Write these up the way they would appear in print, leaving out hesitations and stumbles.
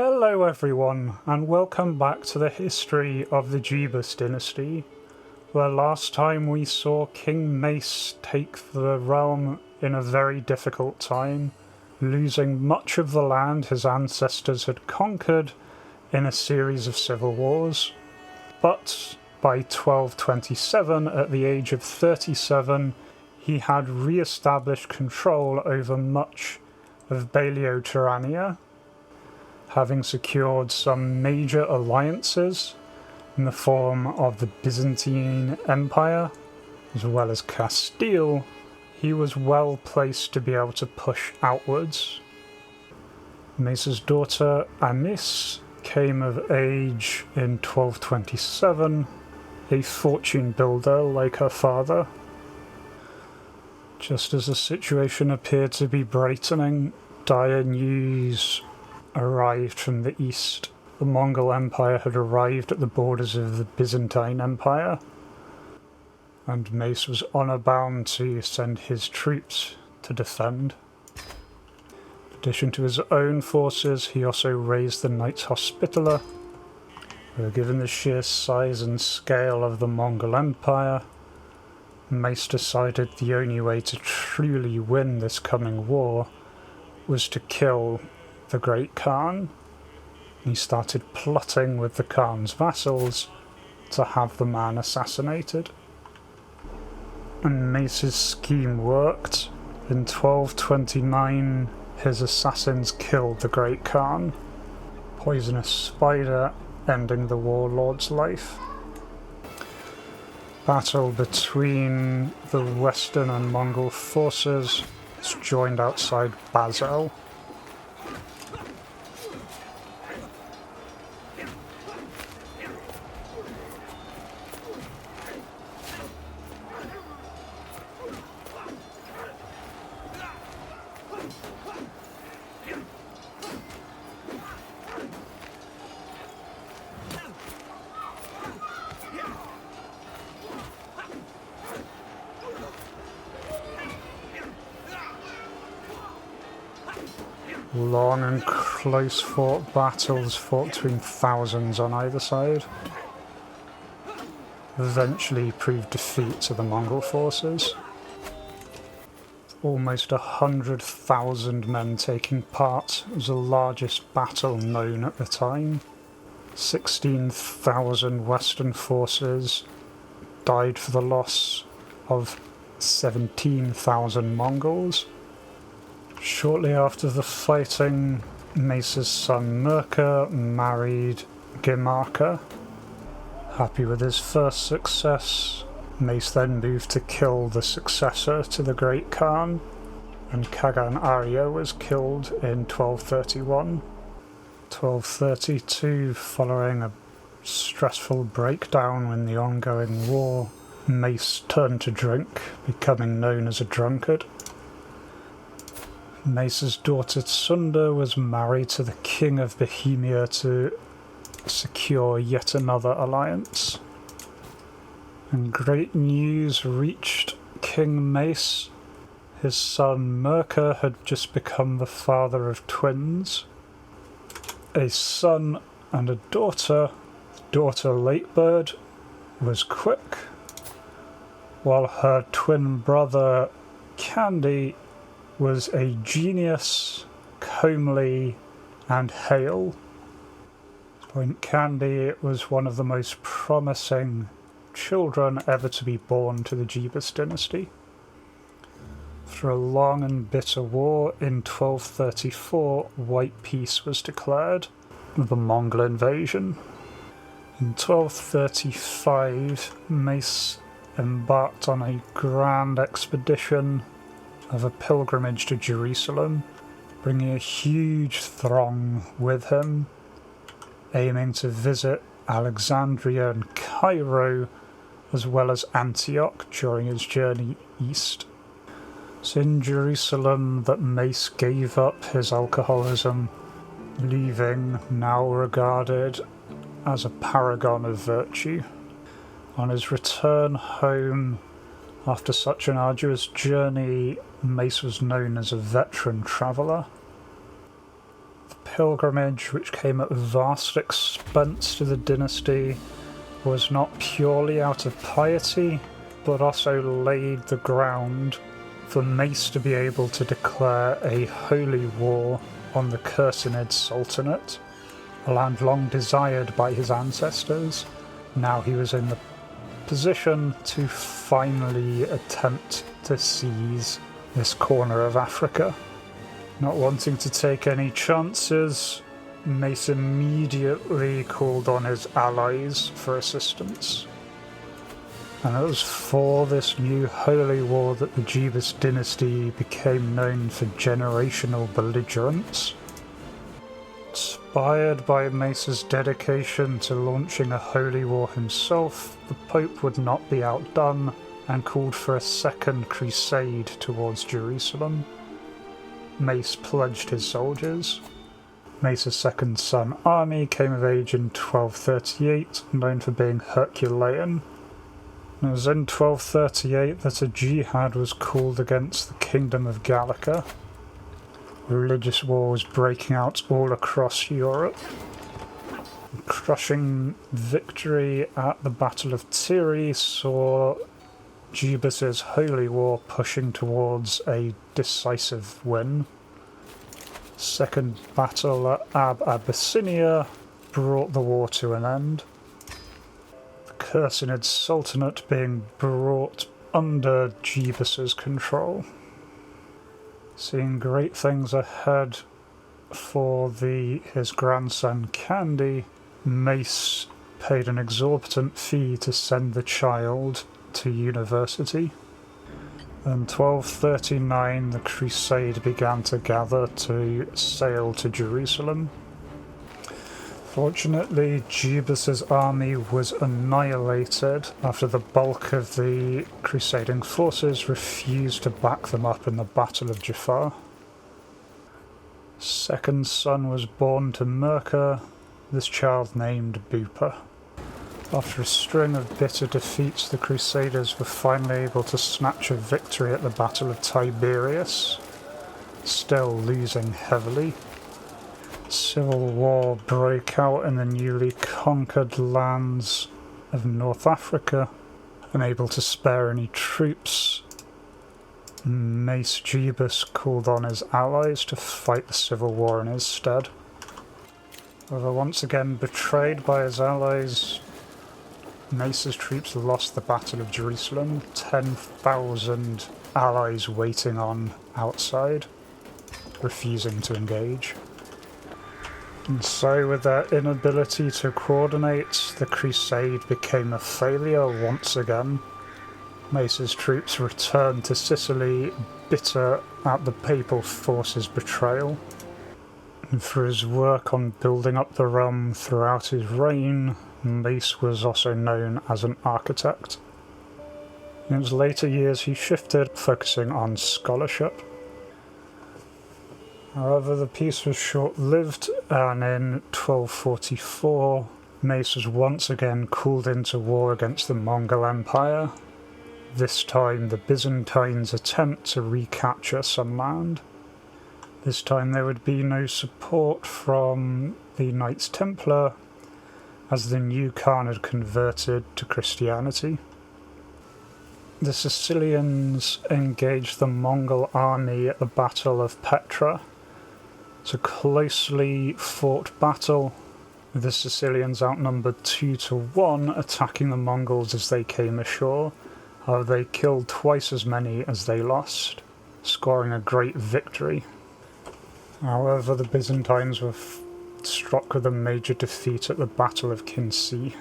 Hello everyone, and welcome back to the history of the Jebus dynasty, where last time we saw King Mace take the realm in a very difficult time, losing much of the land his ancestors had conquered in a series of civil wars. But by 1227, at the age of 37, he had re-established control over much of Baleoturania, having secured some major alliances in the form of the Byzantine Empire, as well as Castile. He was well placed to be able to push outwards. Mace's daughter Anis came of age in 1227, a fortune builder like her father. Just as the situation appeared to be brightening, dire news arrived from the east. The Mongol Empire had arrived at the borders of the Byzantine Empire, and Mace was honour bound to send his troops to defend. In addition to his own forces, he also raised the Knights Hospitaller, who, given the sheer size and scale of the Mongol Empire, Mace decided the only way to truly win this coming war was to kill the Great Khan. He started plotting with the Khan's vassals to have the man assassinated. And Mace's scheme worked. In 1229, his assassins killed the Great Khan, poisonous spider ending the warlord's life. Battle between the Western and Mongol forces was joined outside Basel. Long and close fought battles fought between thousands on either side eventually proved defeat to the Mongol forces. Almost 100,000 men taking part. It was the largest battle known at the time. 16,000 Western forces died for the loss of 17,000 Mongols. Shortly after the fighting, Mace's son Mirka married Gimarka. Happy with his first success, Mace then moved to kill the successor to the Great Khan, and Kagan Arya was killed in 1231. 1232, following a stressful breakdown in the ongoing war, Mace turned to drink, becoming known as a drunkard. Mace's daughter Sunda was married to the King of Bohemia to secure yet another alliance. And great news reached King Mace. His son Mirka had just become the father of twins, a son and a daughter. The daughter Latebird was quick, while her twin brother Candy was a genius, comely, and hale. At this point, Candy was one of the most promising children ever to be born to the Jebus dynasty. After a long and bitter war, in 1234, white peace was declared with the Mongol invasion. In 1235, Mace embarked on a grand expedition of a pilgrimage to Jerusalem, bringing a huge throng with him, aiming to visit Alexandria and Cairo, as well as Antioch during his journey east. It's in Jerusalem that Mace gave up his alcoholism, leaving now regarded as a paragon of virtue. On his return home, after such an arduous journey, Mace was known as a veteran traveller. The pilgrimage, which came at vast expense to the dynasty, was not purely out of piety, but also laid the ground for Mace to be able to declare a holy war on the Crusader Sultanate, a land long desired by his ancestors. Now he was in the position to finally attempt to seize this corner of Africa. Not wanting to take any chances, Mace immediately called on his allies for assistance. And it was for this new holy war that the Jebus dynasty became known for generational belligerence. Inspired by Mace's dedication to launching a holy war himself, the Pope would not be outdone and called for a second crusade towards Jerusalem. Mace pledged his soldiers. Mace's second son army came of age in 1238, known for being Herculean. It was in 1238 that a jihad was called against the Kingdom of Gallica. Religious war was breaking out all across Europe. A crushing victory at the Battle of Tyre saw Jebus's holy war pushing towards a decisive win. Second battle at Abyssinia brought the war to an end. The Crusader Sultanate being brought under Jebus's control. Seeing great things ahead for his grandson Candy, Mace paid an exorbitant fee to send the child to university. In 1239 the crusade began to gather to sail to Jerusalem. Fortunately, Jebus's army was annihilated after the bulk of the crusading forces refused to back them up in the Battle of Jaffa. Second son was born to Merka, this child named Bupa. After a string of bitter defeats, the Crusaders were finally able to snatch a victory at the Battle of Tiberias, still losing heavily. Civil war broke out in the newly conquered lands of North Africa. Unable to spare any troops, Mace Jebus called on his allies to fight the civil war in his stead. However, once again betrayed by his allies, Mace's troops lost the Battle of Jerusalem, 10,000 allies waiting on outside, refusing to engage. And so, with their inability to coordinate, the crusade became a failure once again. Mace's troops returned to Sicily, bitter at the papal forces' betrayal. And for his work on building up the realm throughout his reign, Mace was also known as an architect. In his later years he shifted, focusing on scholarship. However, the peace was short-lived, and in 1244 Mace was once again called into war against the Mongol Empire, this time the Byzantines' attempt to recapture some land. This time there would be no support from the Knights Templar, as the new Khan had converted to Christianity. The Sicilians engaged the Mongol army at the Battle of Petra. It's a closely fought battle, with the Sicilians outnumbered 2-1, attacking the Mongols as they came ashore. However, they killed twice as many as they lost, scoring a great victory. However, the Byzantines were struck with a major defeat at the Battle of Kinsi,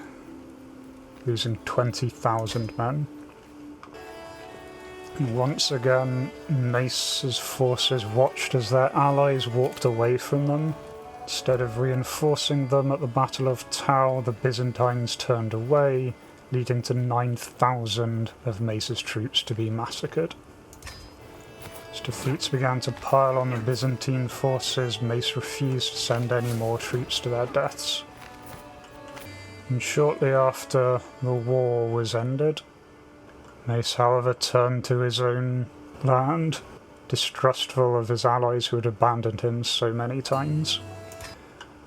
losing 20,000 men. Once again, Mace's forces watched as their allies walked away from them. Instead of reinforcing them at the Battle of Tau, the Byzantines turned away, leading to 9,000 of Mace's troops to be massacred. As defeats began to pile on the Byzantine forces, Mace refused to send any more troops to their deaths. And shortly after, the war was ended. Mace, however, turned to his own land, distrustful of his allies who had abandoned him so many times.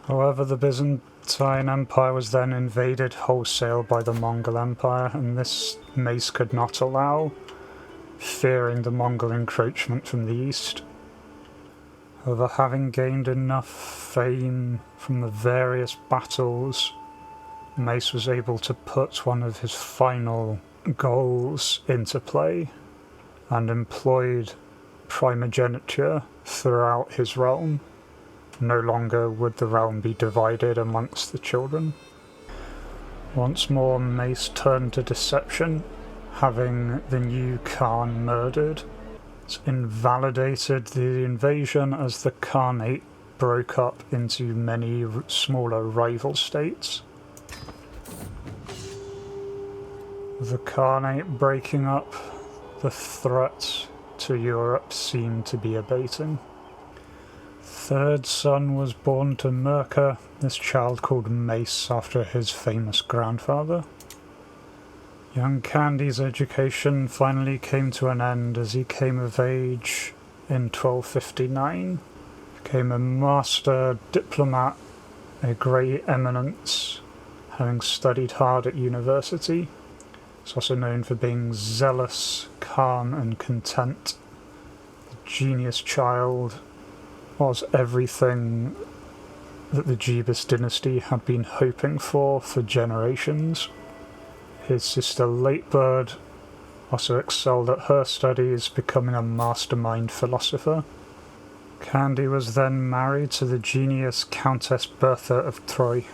However, the Byzantine Empire was then invaded wholesale by the Mongol Empire, and this Mace could not allow, fearing the Mongol encroachment from the east. However, having gained enough fame from the various battles, Mace was able to put one of his final goals into play and employed primogeniture throughout his realm. No longer would the realm be divided amongst the children. Once more, Mace turned to deception, having the new Khan murdered. It invalidated the invasion as the Khanate broke up into many smaller rival states. With the Khanate breaking up, the threat to Europe seemed to be abating. Third son was born to Mirka, this child called Mace after his famous grandfather. Young Candy's education finally came to an end as he came of age in 1259. Became a master diplomat, a great eminence, having studied hard at university. He's also known for being zealous, calm and content. The genius child was everything that the Jebus dynasty had been hoping for generations. His sister Latebird also excelled at her studies, becoming a mastermind philosopher. Candy was then married to the genius Countess Bertha of Troyes,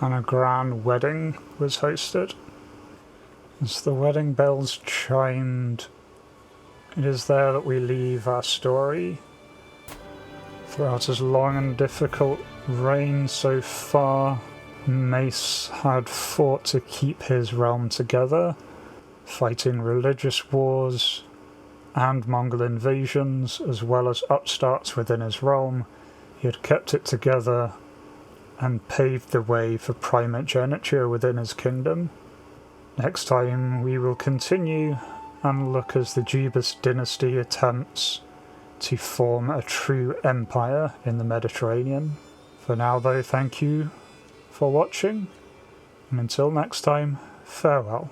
and a grand wedding was hosted. As the wedding bells chimed, it is there that we leave our story. Throughout his long and difficult reign so far, Mace had fought to keep his realm together, fighting religious wars and Mongol invasions, as well as upstarts within his realm. He had kept it together and paved the way for primogeniture within his kingdom. Next time we will continue and look as the Jebus dynasty attempts to form a true empire in the Mediterranean. For now though, thank you for watching, and until next time, farewell.